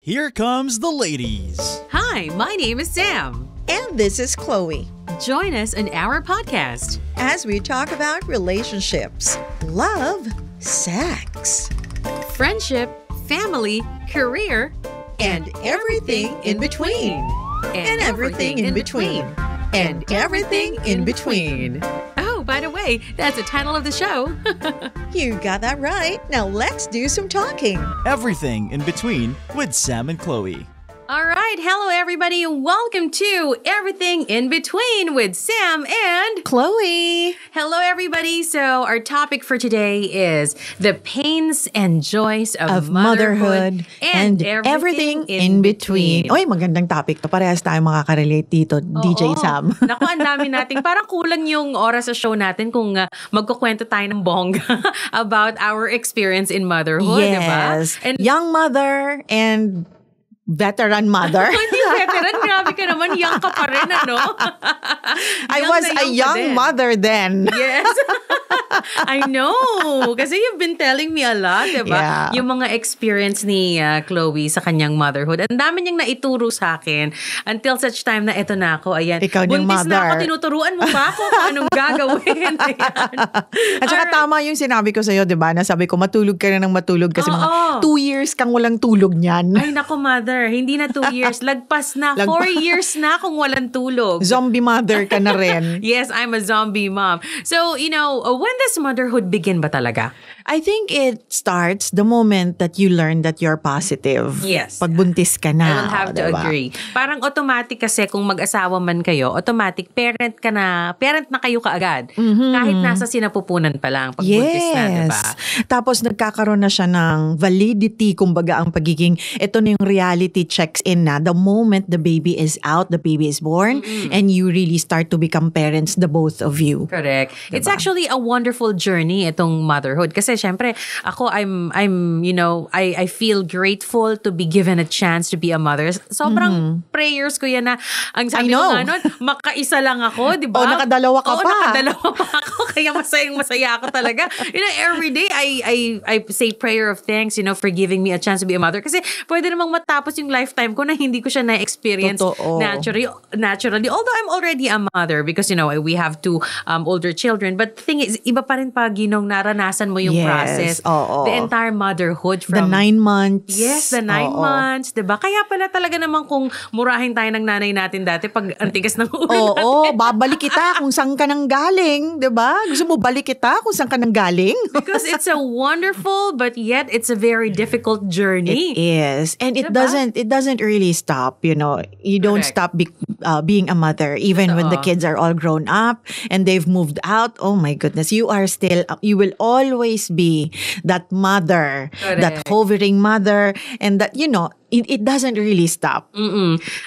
Here comes the ladies. Hi, my name is Sam. And this is Chloe. Join us in our podcast as we talk about relationships, love, sex, friendship, family, career, and everything in between. And everything in between. And everything in between. Oh, by the way, that's the title of the show. You got that right. Now let's do some talking. Everything in between with Sam and Chloe. All right. Hello, everybody. Welcome to Everything in Between with Sam and Chloe. Hello, everybody. So our topic for today is the pains and joys of motherhood and everything in between. Oy, magandang topic to. Parehas tayo makaka-relate dito, DJ Sam. Naku, ang dami natin. Parang kulang yung oras sa show natin kung magkukwento tayo ng bongga about our experience in motherhood, diba? Yes. And young mother and veteran mother. Hindi veteran, grabe ka naman. Young ka pa rin, ano? I was a young mother then. Yes. I know. Kasi you've been telling me a lot, diba? Yeah. Yung mga experience ni Chloe sa kanyang motherhood. Ang dami niyang naituro sa akin until such time na eto na ako. Ayan. Ikaw yung buntis mother. na ako, tinuturuan mo pa ako kung anong gagawin. Ayan. At saka tama yung sinabi ko sa'yo, diba? Nasabi ko, matulog ka na ng matulog kasi mga 2 years kang walang tulog niyan. Ay, nako, mother. Hindi na 2 years. Lagpas na. 4 years na kung walang tulog. Zombie mother ka na rin. Yes, I'm a zombie mom. So, you know, when does motherhood begin ba talaga? I think it starts the moment that you learn that you're positive. Yes. Pagbuntis ka na. I will have to agree. Parang automatic kasi kung mag-asawa man kayo, automatic parent na kayo kaagad. Mm-hmm. Kahit nasa sinapupunan pa lang pagbuntis na, diba? Tapos nagkakaroon na siya ng validity, kumbaga ang pagiging, ito na yung reality checks in na. The moment the baby is out, the baby is born, and you really start to become parents, the both of you. Correct. Diba? It's actually a wonderful journey itong motherhood. Kasi syempre, ako, I'm you know, I feel grateful to be given a chance to be a mother. Sobrang prayers ko yan na, ang sabi ko nga nun, makaisa lang ako, di ba? O, nakadalawa ka pa. Nakadalawa pa ako. Kaya masaya ako talaga. You know, every day, I say prayer of thanks, you know, for giving me a chance to be a mother. Kasi pwede namang matapos yung lifetime ko na hindi ko siya na-experience naturally. Although I'm already a mother because, you know, we have 2 older children. But the thing is, iba pa rin pag, you know, naranasan mo yung process. The entire motherhood from... The 9 months. Yes, the 9 months. Diba? Kaya pala talaga naman kung murahin tayo ng nanay natin dati pag antigas ng ulo natin. Oo, babalik kita kung saan ka nang galing. Diba? Gusto mo balik kita kung saan ka nang galing? Because it's a wonderful but yet it's a very difficult journey. It is. And it diba? doesn't really stop, you know. You don't stop being a mother even when the kids are all grown up and they've moved out. Oh my goodness, you will always be that mother, that hovering mother, and that, you know, it doesn't really stop.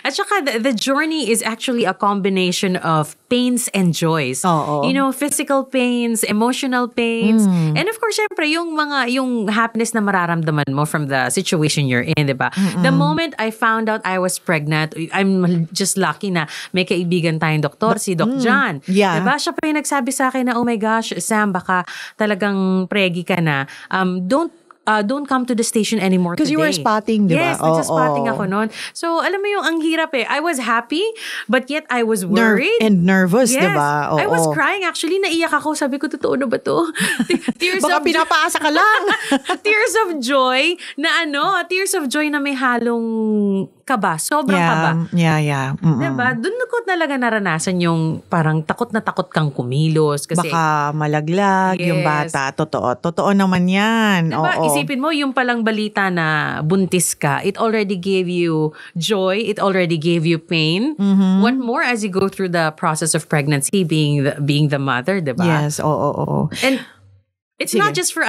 At saka the journey is actually a combination of pains and joys. You know, physical pains, emotional pains, and of course, syempre, yung happiness na mararamdaman mo from the situation you're in, diba? The moment I found out I was pregnant, I'm just lucky na may kaibigan tayong doktor, si Doc John. Yeah. Diba? Siya pa yung nagsabi sa akin na, oh my gosh, Sam, baka talagang pregi ka na. Don't come to the station anymore today. Because you were spotting, di ba? Yes, nagsa-spotting ako noon. So, alam mo yung ang hirap eh. I was happy, but yet I was worried. And nervous, yes. di ba? I was crying actually. Naiyak ako. Sabi ko, totoo na ba to? Baka pinapaasa ka lang. Tears of joy na may halong kaba. Sobrang kaba. Yeah. Diba? Doon ko talaga naranasan yung parang takot na takot kang kumilos. Kasi, baka malaglag yung bata. Totoo naman yan. Diba? Isipin mo, yung palang balita na buntis ka, it already gave you joy, it already gave you pain. What more as you go through the process of pregnancy, being the mother, diba? Yes, oo. And it's not just for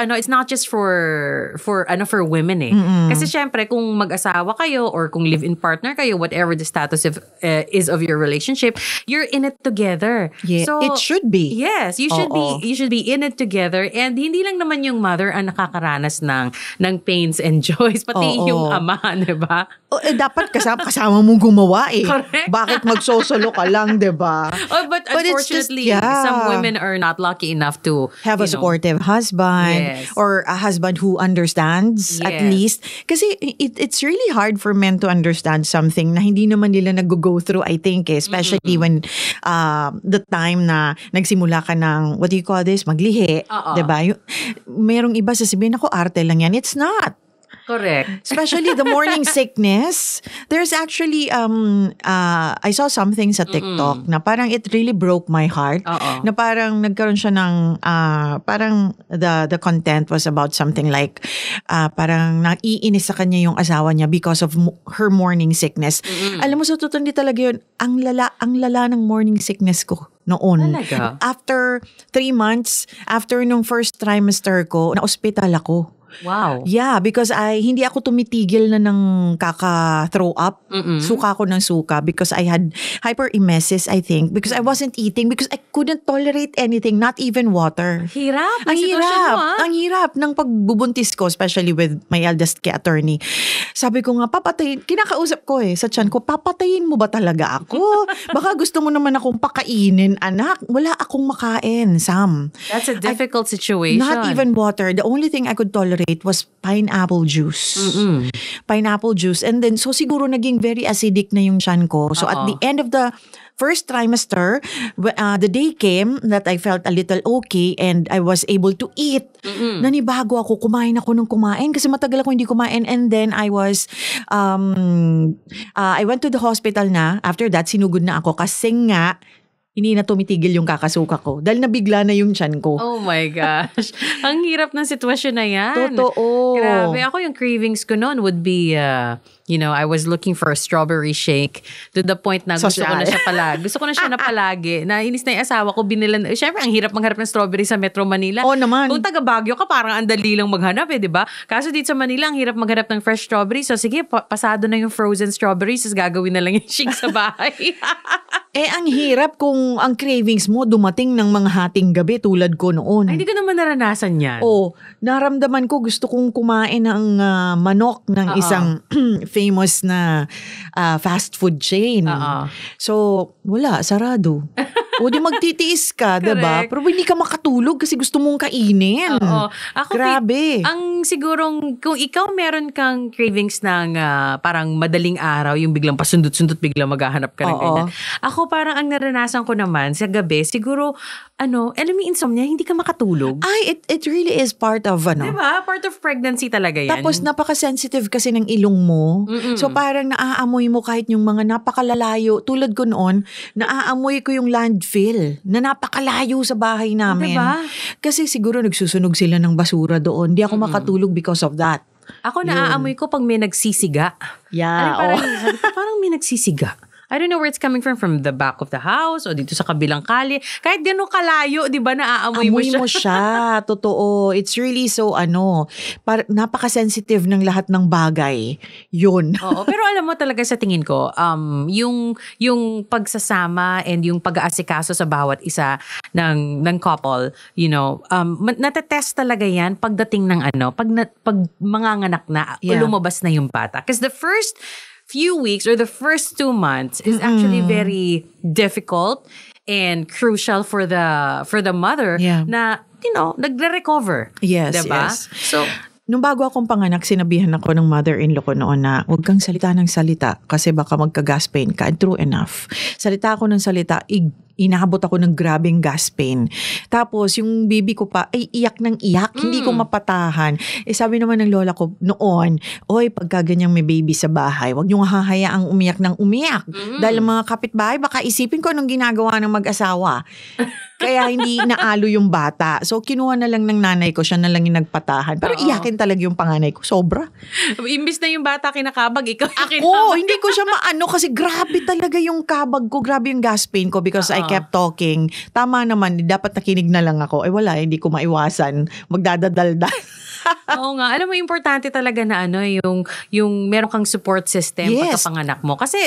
women eh. Kasi syempre kung mag-asawa kayo or kung live-in partner kayo, whatever the status is of your relationship, you're in it together. Yeah, so it should be. Yes, you should be in it together, and hindi lang naman yung mother ang nakakaranas ng pains and joys, pati yung ama, 'di ba? Dapat kasama mong gumawa eh. Correct. Bakit magsosolo ka lang, 'di ba? But unfortunately, some women are not lucky enough to have a supportive husband. husband or a husband who understands at least. Kasi it's really hard for men to understand something na hindi naman nila nag-go through, I think, especially when the time na nagsimula ka ng, what do you call this, maglihi. Diba? Merong iba sasabihin, ako, arte lang yan. It's not. Correct. Especially the morning sickness. There's actually, I saw something sa TikTok na parang it really broke my heart. Na parang nagkaroon siya ng, parang the content was about something like, parang naiinis sa kanya yung asawa niya because of her morning sickness. Alam mo, sa totoo hindi talaga yun, ang lala ng morning sickness ko noon. Talaga? After 3 months, after nung first trimester ko, na-ospital ako. Wow. Yeah, because hindi ako tumitigil na ng kaka-throw up. Suka ko ng suka because I had hyperemesis, I think, because I wasn't eating, because I couldn't tolerate anything, not even water. Hirap. Ang hirap. Ang hirap ng pagbubuntis ko, especially with my eldest attorney. Sabi ko nga, papatayin, kinakausap ko sa tiyan ko, papatayin mo ba talaga ako? Baka gusto mo naman akong pakainin, anak. Wala akong makain, Sam. That's a difficult situation. Not even water. The only thing I could tolerate was pineapple juice. Pineapple juice. And then, so siguro naging very acidic na yung tiyan ko. So at the end of the first trimester, the day came that I felt a little okay and I was able to eat. Nanibago ako, kumain ako ng kumain kasi matagal ako hindi kumain. And then I was, I went to the hospital na. After that, sinugod na ako kasi nga, hindi na tumitigil yung kakasuka ko. Dahil nabigla na yung tiyan ko. Oh my gosh. Ang hirap ng sitwasyon na yan. Totoo. Grabe. Ako yung cravings ko noon would be, I was looking for a strawberry shake to the point na gusto ko na siya palagi. Gusto ko na siya na palagi. Nainis na yung asawa ko, binilan. Siyempre, ang hirap maghanap ng strawberry sa Metro Manila. Oo naman. Kung taga Baguio ka, parang ang dali lang maghanap di ba? Kaso dito sa Manila, ang hirap maghanap ng fresh strawberry. So sige, pasado na yung frozen strawberries, tapos gagawin na lang yung shake sa bahay. Ang hirap kung ang cravings mo dumating ng mga hating gabi tulad ko noon. Ay, hindi ko naman naranasan yan. Naramdaman ko gusto kong kumain ng manok ng isang famous na fast food chain. So, wala, sarado. O di magtitiis ka, diba? Pero hindi ka makatulog kasi gusto mong kainin. Ako, grabe. Ang sigurong, kung ikaw meron kang cravings ng parang madaling araw, yung biglang pasundot-sundot, biglang maghahanap ka ng ganyan. Ako parang ang naranasan ko naman sa gabi, siguro, alam mo insomnia, hindi ka makatulog. It really is part of, Diba? Part of pregnancy talaga yan. Tapos napaka-sensitive kasi ng ilong mo. So parang naaamoy mo kahit yung mga napakalalayo. Tulad ko noon, naaamoy ko yung landfill na napakalayo sa bahay namin. Diba? Kasi siguro nagsusunog sila ng basura doon. Di ako makatulog because of that. Ako naaamoy ko pag may nagsisiga. Yeah. Parang may nagsisiga. I don't know where it's coming from the back of the house o dito sa kabilang kalye. Kahit gano'ng kalayo, di ba, naaamoy mo siya. Amoy mo siya, totoo. It's really so, napaka-sensitive ng lahat ng bagay. Yun. Oo, pero alam mo talaga sa tingin ko, yung pagsasama and yung pag-aasikaso sa bawat isa ng couple, natetest talaga yan pagdating ng pag manganganak na, lumabas na yung bata. Because the first few weeks or the first 2 months is actually very difficult and crucial for the mother na nagre-recover. Yes, diba? yes. So, nung bago akong panganak, sinabihan ako ng mother-in-law ko noon na huwag kang salita ng salita kasi baka magka-gas pain ka. And true enough. Salita ako ng salita, inaabot ako ng grabing gas pain. Tapos, yung baby ko pa, ay iyak ng iyak. Hindi ko mapatahan. Sabi naman ng lola ko noon, pagka ganyang may baby sa bahay, huwag niyong hahayaang umiyak ng umiyak. Dahil mga kapitbahay, baka isipin ko anong ginagawa ng mag-asawa. Kaya hindi naalo yung bata. So, kinuha na lang ng nanay ko, siya na lang yung nagpatahan. Pero iyakin talaga yung panganay ko. Sobra. Imbis na yung bata kinakabag, ikaw hindi ko siya kasi grabe talaga yung kabag ko. Grabe yung gas pain ko because I kept talking. Tama naman, dapat nakinig na lang ako. Wala, hindi ko maiwasan. Magdadadaldal. Oo nga. Alam mo, importante talaga na yung meron kang support system pagkapanganak mo. Kasi,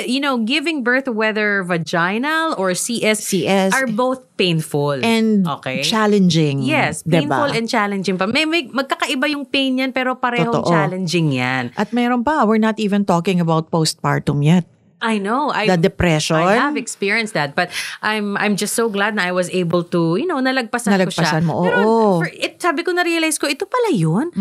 giving birth, whether vaginal or CS are both painful. And challenging. Yes, painful and challenging pa. May magkakaiba yung pain yan, pero parehong challenging yan. At meron pa, we're not even talking about postpartum yet. I know. The depression. I have experienced that. But I'm just so glad na I was able to, nalagpasan ko siya. Nalagpasan mo, Pero oo. sabi ko na-realize ko, ito pala yun.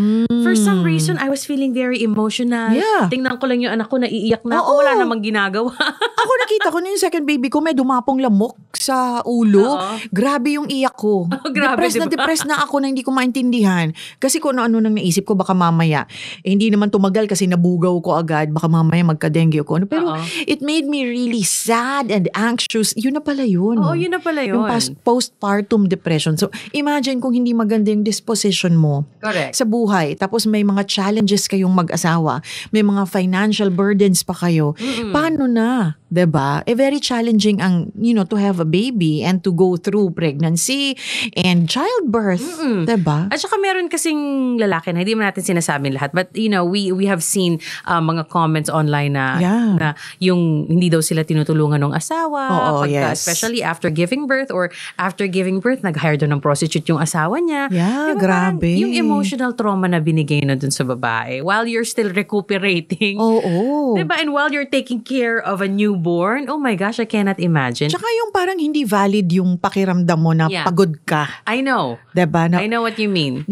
For some reason, I was feeling very emotional. Yeah. Tingnan ko lang yung anak ko, naiiyak na ako. Oo. Wala namang ginagawa. Ako nakita ko na yung second baby ko, may dumapong lamok sa ulo. Oo. Grabe yung iyak ko. Grabe, diba? Depressed na ako na hindi ko maintindihan. Kasi kung ano nang naisip ko, baka mamaya, hindi naman tumagal kasi nabugaw ko agad, baka mamaya magka-dengue ako. Pero it made me really sad and anxious. Yun na pala yun. Oo, yun na pala yun. Yung postpartum depression. So, imagine kung hindi maganda yung disposition mo Correct. sa buhay. Tapos may mga challenges kayong mag-asawa. May mga financial burdens pa kayo. Paano na? 'Di ba? Very challenging ang, to have a baby and to go through pregnancy and childbirth. 'Di ba? At saka meron kasing lalaki na hindi man natin sinasabing lahat. But, we have seen mga comments online na yung hindi daw sila tinutulungan ng asawa. Oo, yes. Especially after giving birth or after giving birth, nag-hire doon ng prostitute yung asawa niya. Yeah, Diba, grabe. Yung emotional trauma na binigay na dun sa babae while you're still recuperating. Oo. Diba? And while you're taking care of a newborn, oh my gosh, I cannot imagine. Tsaka yung parang hindi valid yung pakiramdam mo na pagod ka. I know. 'Di ba? I know what you mean.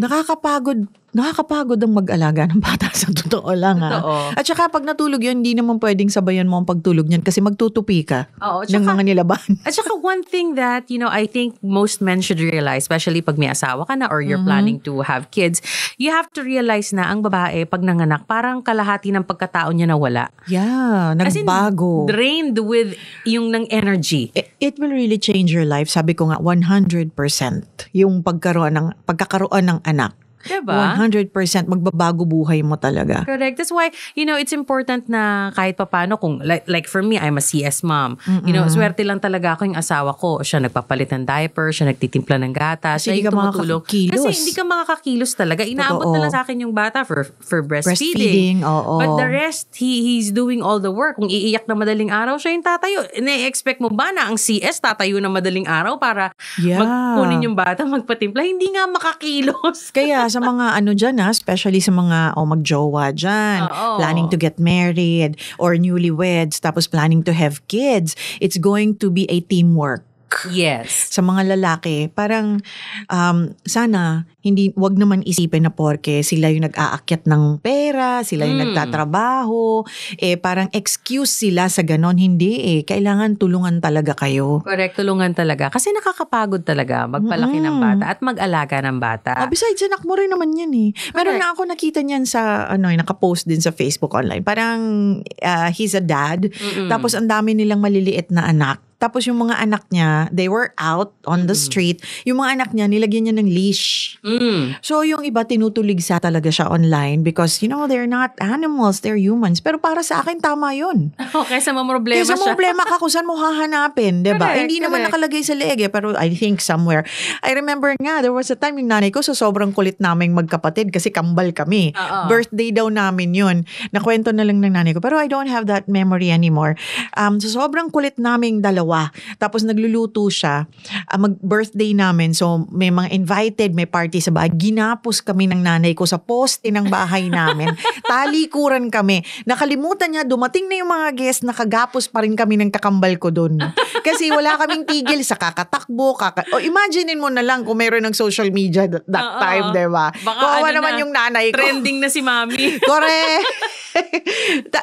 Nakakapagod ang mag-alaga ng bata sa totoo lang. Totoo. At saka pag natulog yun, hindi naman pwedeng sabayan mo ang pagtulog niyan kasi magtutupi ka Oo, ng mga nilaban. At saka one thing that, I think most men should realize, especially pag may asawa ka na or you're planning to have kids, you have to realize na ang babae, pag nanganak, parang kalahati ng pagkatao niya nawala. Yeah, As in, nagbago. drained with yung ng energy. It will really change your life. Sabi ko nga, 100% yung pagkakaroon ng anak. Diba? 100% magbabago buhay mo talaga. Correct. That's why, it's important na kahit papano kung, like for me, I'm a CS mom. Swerte lang talaga ako yung asawa ko. Siya nagpapalit ng diaper, siya nagtitimpla ng gatas. Kasi hindi ka makakakilos. Kasi hindi ka makakakilos talaga. Inaabot na lang sa akin yung bata for breastfeeding. Oo. But the rest, he's doing all the work. Kung iiyak na madaling araw, siya yung tatayo. Na-expect mo ba na ang CS tatayo na madaling araw para magkunin yung bata, magpatimpla? Hindi nga makakilos. Kaya sa mga dyan especially sa mga magjowa dyan, planning to get married or newlyweds, tapos planning to have kids, it's going to be a teamwork. Yes. Sa mga lalaki, parang sana wag naman isipin na porke sila yung nag-aakyat ng pera, sila yung nagtatrabaho, parang excuse sila sa ganon. Hindi kailangan tulungan talaga kayo. Correct, tulungan talaga. Kasi nakakapagod talaga magpalaki ng bata at mag-alaga ng bata. Besides, anak mo rin naman yan Meron na ako nakita niyan sa, nakapost din sa Facebook online. Parang he's a dad, tapos ang dami nilang maliliit na anak. Tapos yung mga anak niya, they were out on the street. Yung mga anak niya, nilagyan niya ng leash. So yung iba, tinutuligsa talaga siya online because, they're not animals, they're humans. Pero para sa akin, tama yun. Kaysa mamroblema siya. Kaysa problema ka kung saan mo hahanapin, diba? Correct, Hindi naman nakalagay sa leeg pero I think somewhere. I remember nga, there was a time yung nanay ko, so sobrang kulit naming magkapatid kasi kambal kami. Birthday daw namin yun. Nakwento na lang ng nanay ko. Pero I don't have that memory anymore. So sobrang kulit naming dalawa. Tapos nagluluto siya. Mag-birthday namin. So may mga invited, may party sa bahay. Ginapos kami ng nanay ko sa poste ng bahay namin. Talikuran kami. Nakalimutan niya, dumating na yung mga guests, nakagapos pa rin kami ng kakambal ko doon. Kasi wala kaming tigil sa kakatakbo. Imaginein mo na lang kung meron ng social media that time, diba? Kawawa naman yung nanay ko. Trending na si mami. Correct.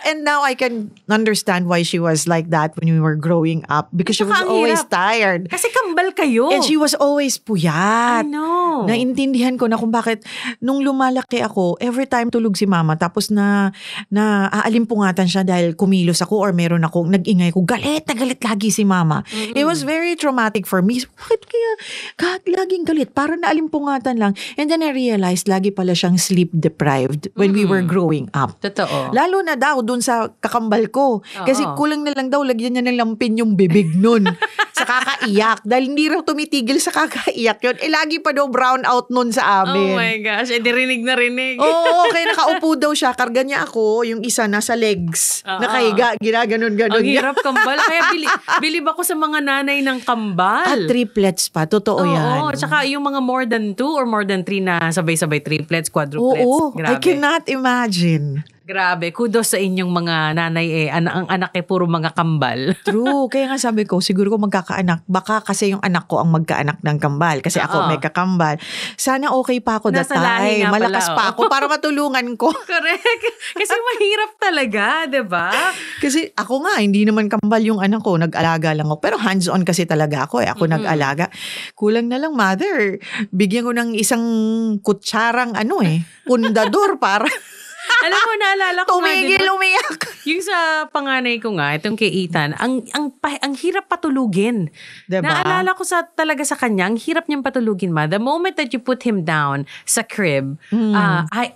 And now I can understand why she was like that when we were growing up because she was always tired. Kasi kambal kayo. And she was always puyat. I know. Naintindihan ko na kung bakit nung lumalaki ako, every time tulog si mama tapos na aalimpungatan siya dahil kumilos ako or meron ako, nag-ingay ko, galit na galit lagi si mama. It was very traumatic for me. Bakit kaya laging galit? Parang naalimpungatan lang. And then I realized lagi pala siyang sleep deprived when we were growing up. Totoo. Lalo na daw dun sa kakambal ko. Kasi kulang na lang daw, lagyan niya ng lampin yung bibig nun. Sa kakaiyak. Dahil hindi raw tumitigil sa kakaiyak yun. Lagi pa daw brown out nun sa amin. Oh my gosh. Dirinig na rinig. Oo, kaya nakaupo daw siya. Karga niya ako, yung isa nasa legs. Nakahiga, ginaganon-ganon. Ang hirap kambal. Kaya bilib ako sa mga nanay ng kambal. At triplets pa. Totoo yan. Oo, tsaka yung mga more than 2 or more than 3 na sabay-sabay triplets, quadruplets. Oo, Grabe. I cannot imagine. Grabe, kudos sa inyong mga nanay ang anak puro mga kambal. True. Kaya nga sabi ko, siguro ko magkakaanak. Baka kasi yung anak ko ang magkaanak ng kambal. Kasi ako may kakambal. Sana okay pa ako that Nasa lahi time. nga Malakas pala, pa ako para matulungan ko. Correct. Kasi mahirap talaga, diba? Kasi ako nga, hindi naman kambal yung anak ko. Nag-alaga lang ako. Pero hands-on kasi talaga ako. Ako nag-alaga. Kulang na lang, mother. Bigyan ko ng isang kutsarang pundador para Alam mo, naalala ko tumigil, umiyak. Yung sa panganay ko nga, itong kay Ethan, ang hirap patulugin. Diba? Naalala ko talaga sa kanya, ang hirap niyang patulugin, ma. The moment that you put him down sa crib,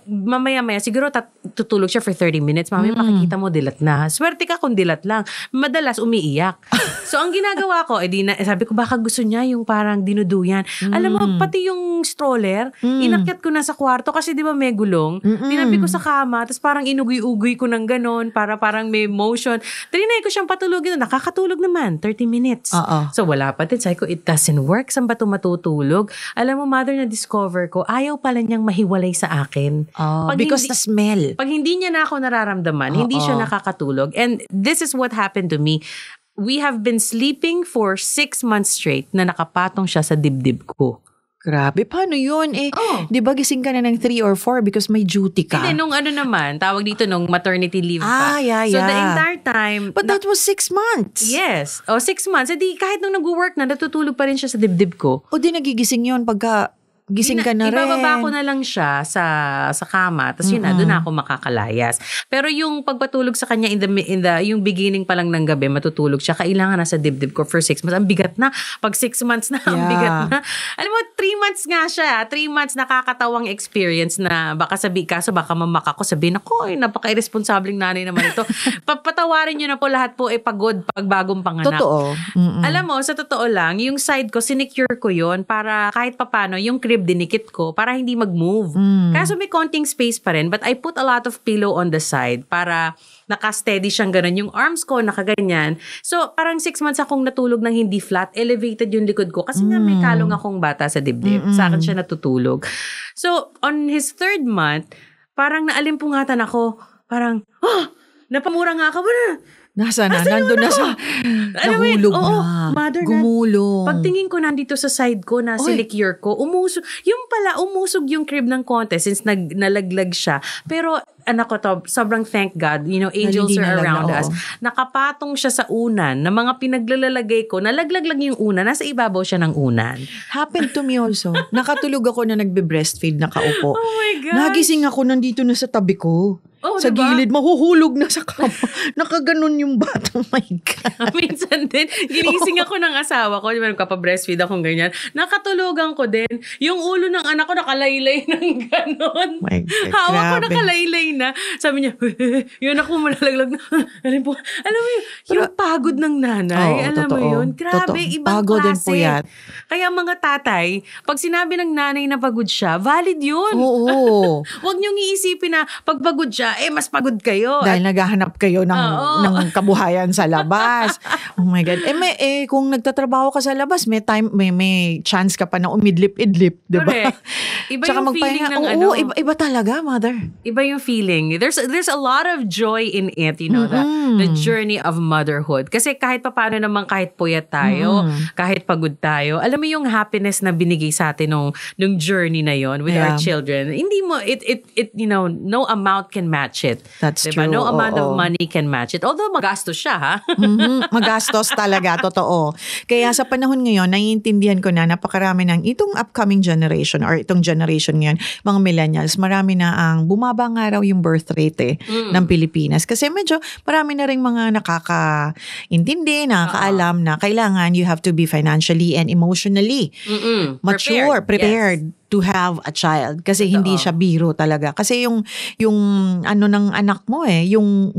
mamaya-maya, siguro tutulog siya for 30 minutes. Mamaya makikita mo, dilat na. Swerte ka kung dilat lang. Madalas umiiyak. So, ang ginagawa ko, sabi ko, baka gusto niya yung parang dinuduyan. Alam mo, pati yung stroller, inakyat ko na sa kwarto kasi di ba may gulong. Tinabi ko sa kama, tapos parang inugoy-ugoy ko ng ganon, para parang may motion. Trinay ko siyang patulogin. Nakakatulog naman, 30 minutes. So, wala pa din. Sabi ko, it doesn't work. Saan ba ito matutulog? Alam mo, mother, na-discover ko, ayaw pala niyang mahiwalay sa akin. Because the smell. Pag hindi niya na ako nararamdaman, hindi siya nakakatulog. And this is what happened to me. We have been sleeping for 6 months straight na nakapatong siya sa dibdib ko. Grabe, paano yun? Di ba gising ka na ng 3 or 4 because may duty ka? Hindi, nung tawag dito nung maternity leave pa. So the entire time. But that was 6 months. Yes. 6 months. Edi kahit nung nag-work na, natutulog pa rin siya sa dibdib ko. O di nagigising yun pagka gising ka na rin. Ibababa ko na lang siya sa kama. Tapos yun na, doon na ako makakalayas. Pero yung pagpatulog sa kanya yung beginning pa lang ng gabi, matutulog siya. Kailangan na sa dibdib ko for 6 months. Ang bigat na. Pag 6 months na, ang bigat na. Alam mo, 3 months nga siya. 3 months nakakatawang experience na baka baka mamak ako. Sabihin ako, napaka-irresponsableng nanay naman ito. Patawarin nyo na po lahat po pagod pag bagong panganak. Totoo. Alam mo, sa totoo lang, yung side ko, sinecure ko yun para kahit papano, yung crib dinikit ko para hindi mag-move. Kaso may konting space pa rin, but I put a lot of pillow on the side para naka-steady siyang ganun. Yung arms ko, nakaganyan. So, parang 6 months akong natulog ng hindi flat. Elevated yung likod ko kasi nga may kalong akong bata sa dibdib. Sa akin siya natutulog. So, on his 3rd month, parang naalimpungatan ako. Parang, napamura nga ako. Nasaan na? Nandun na sa nahulog na. Mother, gumulong. Pagtingin ko nandito sa side ko na silicure ko, umusog yung crib ng konti since nalaglag siya. Pero anak ko to, sobrang thank God, angels are around us. Nakapatong siya sa unan na mga pinaglalalagay ko, nalaglag lang yung unan, nasa ibabaw siya ng unan. Happened to me also. Nakatulog ako na nagbe-breastfeed, nakaupo. Oh my God. Nagising ako nandito na sa tabi ko. Sa diba? gilid, mahuhulog na sa kama. Nakaganon yung bata. Oh my God. Minsan din, ginising ako ng asawa ko, diba, nagpapa-breastfeed akong ganyan. Nakatulogan ko din. Yung ulo ng anak ko nakalaylay ng ganon. My God, hawak ko grabe. nakalaylay na. Sabi niya, yun ako malalaglag na. Alam mo yung pagod ng nanay. Alam mo yun? Grabe, ibang pagod klase. Din po yan. Kaya mga tatay, pag sinabi ng nanay na pagod siya, valid yun. Oo. Huwag niyong iisipin na pag pagod siya, mas pagod kayo. Dahil naghahanap kayo ng kabuhayan sa labas. Oh my God. Kung nagtatrabaho ka sa labas, may chance ka pa na umidlip-idlip, di ba? Correct. Iba yung feeling ng iba talaga, mother. Iba yung feeling. There's a lot of joy in it, the journey of motherhood. Kasi kahit paano naman, kahit puyat tayo, kahit pagod tayo, alam mo yung happiness na binigay sa atin nung journey na yon with our children. Hindi mo, no amount can match it. That's diba? true. No amount of money can match it. Although magastos siya, ha? Magastos talaga, totoo. Kaya sa panahon ngayon, naiintindihan ko na napakarami ng itong upcoming generation or itong generation ngayon, mga millennials, marami na ang bumaba nga raw yung birth rate ng Pilipinas. Kasi medyo marami na rin mga nakakaintindi, nakakaalam na kailangan you have to be financially and emotionally mature, prepared to have a child. Kasi hindi siya biro talaga. Kasi yung ano ng anak mo yung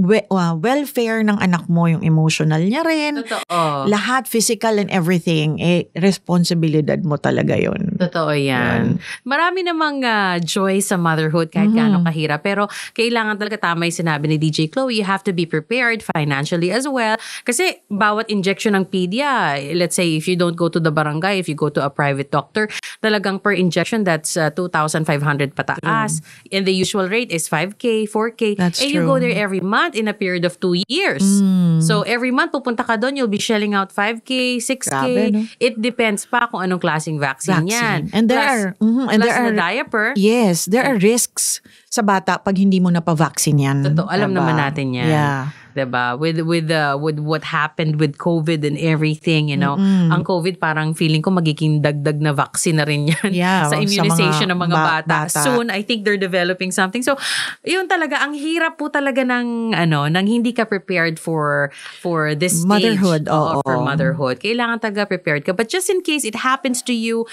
welfare ng anak mo, yung emotional niya rin. Totoo. Lahat, physical and everything, responsibilidad mo talaga yun. Totoo yan. Marami namang joy sa motherhood kahit gaano kahirap. Pero kailangan talaga, tama yung sinabi ni DJ Chloe, you have to be prepared financially as well. Kasi bawat injection ng pedia, let's say if you don't go to the barangay, if you go to a private doctor, talagang per injection, that's 2,500 pataas. And the usual rate is 5K, 4K. That's and you true. go there every month in a period of 2 years. So every month pupunta ka doon, you'll be shelling out 5K, 6K. Grabe, no? It depends pa kung anong klaseng vaccine yan. And there Plus- are and plus there are the diaper. Yes, there are risks sa bata pag hindi mo napavaccine yan. Totoo, alam Diba? naman natin yan. Yeah. 'Di ba? With what happened with COVID and everything, ang COVID parang feeling ko magiging dagdag na vaccine na rin yan Yeah, sa sa immunization mga ng mga bata. bata. Soon, I think they're developing something. So, yun talaga ang hirap po talaga ng nang hindi ka prepared for this stage. Motherhood, oo. For motherhood. Kailangan talaga prepared ka. But just in case it happens to you,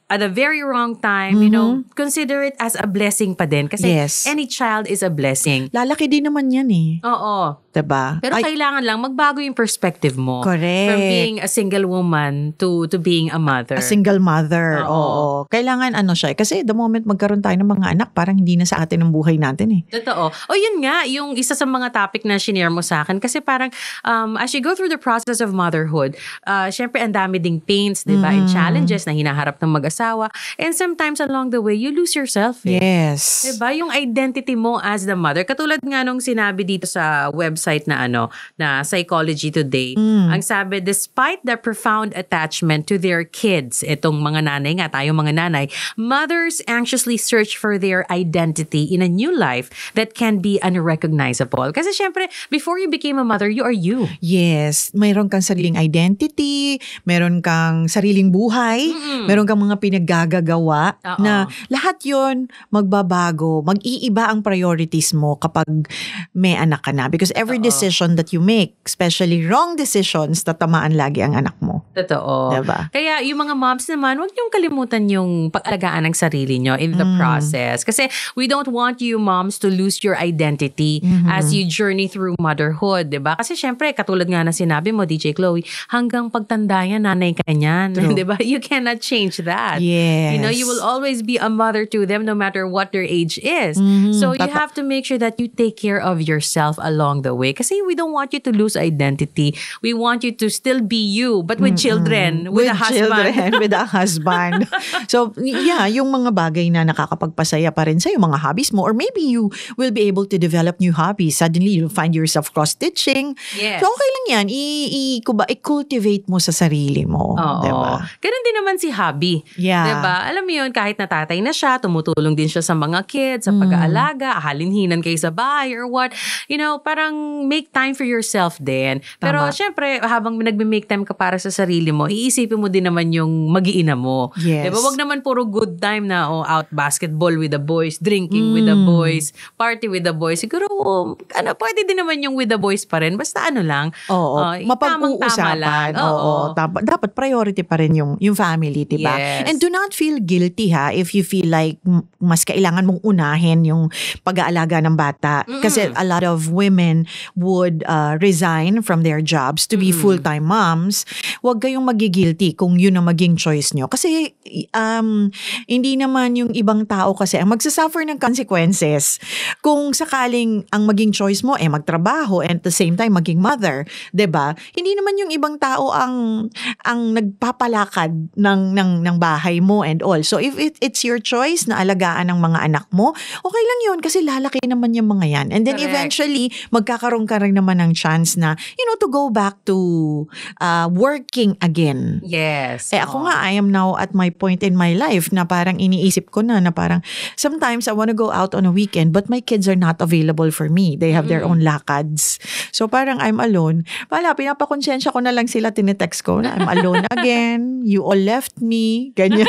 at a very wrong time, consider it as a blessing pa din. Kasi Yes. any child is a blessing. Lalaki din naman yan eh. Oo. Diba? Pero kailangan lang magbago yung perspective mo. Correct. From being a single woman to being a mother. A single mother. Oo. Kailangan siya. Kasi the moment magkaroon tayo ng mga anak, parang hindi na sa atin ang buhay natin eh. Totoo. O yun nga, yung isa sa mga topic na shinare mo sa akin. Kasi parang, as you go through the process of motherhood, syempre ang dami ding pains, di ba? And challenges na hinaharap ng mag-asawa. And sometimes along the way, you lose yourself eh. Yes. Diba? Yung identity mo as the mother. Katulad nga nung sinabi dito sa website na na Psychology Today. Ang sabi, despite the profound attachment to their kids, itong mga nanay nga, tayo mga nanay, mothers anxiously search for their identity in a new life that can be unrecognizable. Kasi syempre, before you became a mother, you are you. Yes. Mayroon kang sariling identity, meron kang sariling buhay, meron kang mga pinaggagawa na lahat yon magbabago, mag-iiba ang priorities mo kapag may anak ka na. Because every decision that you make, especially wrong decisions, tatamaan lagi ang anak mo. Totoo. Diba? Kaya yung mga moms naman, huwag niyong kalimutan yung pag-alagaan ng sarili niyo in the process. Kasi we don't want you moms to lose your identity as you journey through motherhood, diba? Kasi syempre, katulad nga na sinabi mo, DJ Chloe, hanggang pagtanda yan, nanay ka niyan. Diba? You cannot change that. Yes. You will always be a mother to them no matter what their age is. So you have to make sure that you take care of yourself along the way. Kasi we don't want you to lose identity. We want you to still be you, but with children, with a husband. Children, with a husband. So, yeah, yung mga bagay na nakakapagpasaya pa rin sa yung mga hobbies mo, or maybe you will be able to develop new hobbies. Suddenly, you'll find yourself cross-stitching. Yes. So, okay lang yan. I-cultivate mo sa sarili mo. Oo. Diba? Ganun din naman si hubby. Yeah. Diba? Alam mo yun, kahit natatay na siya, tumutulong din siya sa mga kids, sa pag-aalaga, halinhinan kayo sa bahay or what. Parang make time for yourself din. Pero syempre, habang nagme-make time ka para sa sarili mo, iisipin mo din naman yung mag-iina mo. Yes. Diba? Wag naman puro good time na out basketball with the boys, drinking with the boys, party with the boys. Siguro, pwede din naman yung with the boys pa rin. Basta lang. Oo. Tamang-tama Mapag-uusapan. lang. Oo. Dapat priority pa rin yung family, diba? Yes. And do not feel guilty if you feel like mas kailangan mong unahin yung pag-aalaga ng bata. Kasi a lot of women would resign from their jobs to be full-time moms. Huwag kayong magigilty kung yun ang maging choice nyo. Kasi hindi naman yung ibang tao kasi ang magsasuffer ng consequences kung sakaling ang maging choice mo magtrabaho and at the same time maging mother, 'di ba? Hindi naman yung ibang tao ang nagpapalakad ng bahay mo and all. So if it's your choice na alagaan ng mga anak mo, okay lang yun kasi lalaki naman yung mga yan. And then Correct. eventually magkakaroon ka rin naman ng chance na to go back to working again. Yes. Ako nga, I am now at my point in my life na parang iniisip ko na parang sometimes I want to go out on a weekend but my kids are not available for me. They have their own lakads. So parang I'm alone. Pinapakonsensya ko na lang sila, tinetext ko na I'm alone again. You all left me. Ganyan.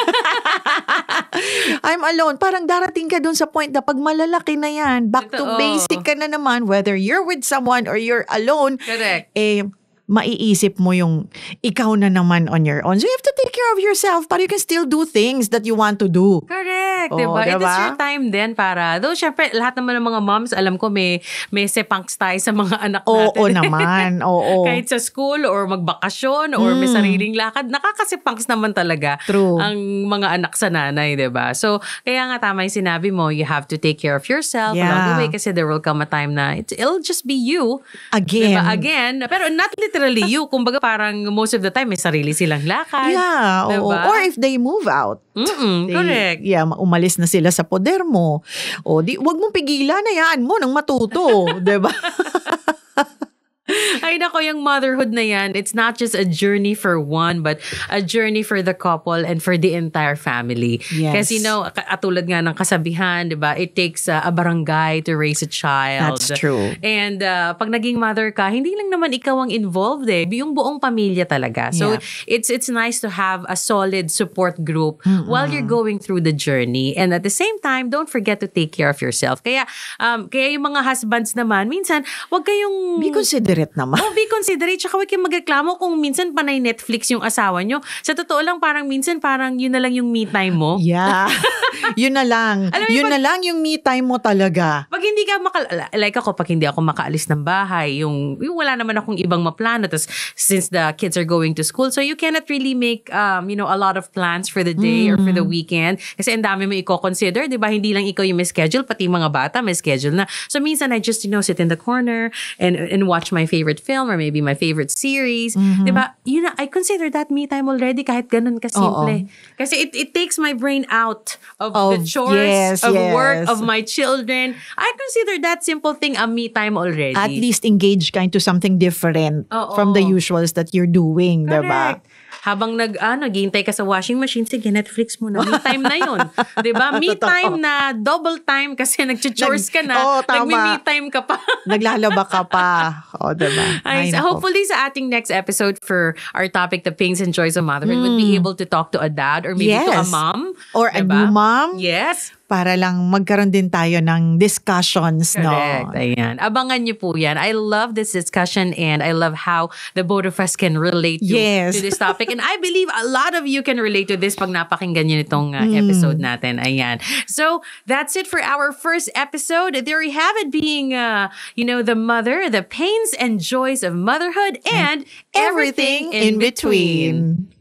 I'm alone. Parang darating ka dun sa point na pag malalaki na yan, back to Totoo. basic ka na naman, whether you're with someone or you're alone, Correct. maiisip mo yung ikaw na naman on your own. So you have to take care of yourself but you can still do things that you want to do. Correct, Oo, diba? It is diba? your time din para, though syempre, lahat naman ng mga moms, alam ko may sepangs tayo sa mga anak natin. Oo naman, oo. Kahit sa school or magbakasyon or may sariling lakad, nakakasipangs naman talaga True. ang mga anak sa nanay, diba? So, kaya nga tama yung sinabi mo, you have to take care of yourself along the way kasi there will come a time na it'll just be you. Again. Diba? Again. Pero not literally literally you. Kumbaga parang most of the time may sarili silang lakad. Yeah, oo. Diba? Or if they move out. Correct. Yeah, umalis na sila sa poder mo. O wag mong pigilan, hayaan mo nang matuto, 'di ba? Ay nako, yung motherhood na yan, it's not just a journey for one, but a journey for the couple and for the entire family. Yes. Kasi katulad nga ng kasabihan, di ba, it takes a barangay to raise a child. That's true. And pag naging mother ka, hindi lang naman ikaw ang involved yung buong pamilya talaga. So it's nice to have a solid support group while you're going through the journey. And at the same time, don't forget to take care of yourself. Kaya yung mga husbands naman, minsan, wag kayong... Be considerate naman. Oh, be considerate. Tsaka huwag kayong magreklamo kung minsan panay Netflix yung asawa nyo. Sa totoo lang, minsan yun na lang yung me time mo. Yeah. Yun na lang. Yun na lang yung me time mo talaga. Pag hindi ka like ako, pag hindi ako makaalis ng bahay, yung wala naman akong ibang maplano, tapos since the kids are going to school, so you cannot really make, a lot of plans for the day or for the weekend. Kasi ang dami mo i-consider, di ba? Hindi lang ikaw yung may schedule, pati mga bata may schedule na. So minsan I just, sit in the corner and watch my favorite film or maybe my favorite series. Diba? I consider that me time already kahit ganun kasimple. Kasi it takes my brain out of the chores, of work, of my children. I consider that simple thing a me time already. At least engage ka into something different from the usuals that you're doing, diba? Habang naghihintay ka sa washing machine, sige, Netflix mo na. Me time na yun. Diba? Me time na double time kasi nag-chores ka na. Nagme-me time ka pa. Naglalaba ka pa. O, diba? Hopefully sa ating next episode for our topic, the pains and joys of motherhood, we'll be able to talk to a dad or maybe to a mom. Or a new mom. Yes. Para lang magkaroon din tayo ng discussions, Correct. no? Ayan. Abangan niyo po yan. I love this discussion and I love how the both of us can relate to this topic. And I believe a lot of you can relate to this pag napakinggan niyo nitong episode natin. Ayan. So, that's it for our first episode. There we have it being, the mother, the pains and joys of motherhood and everything in between.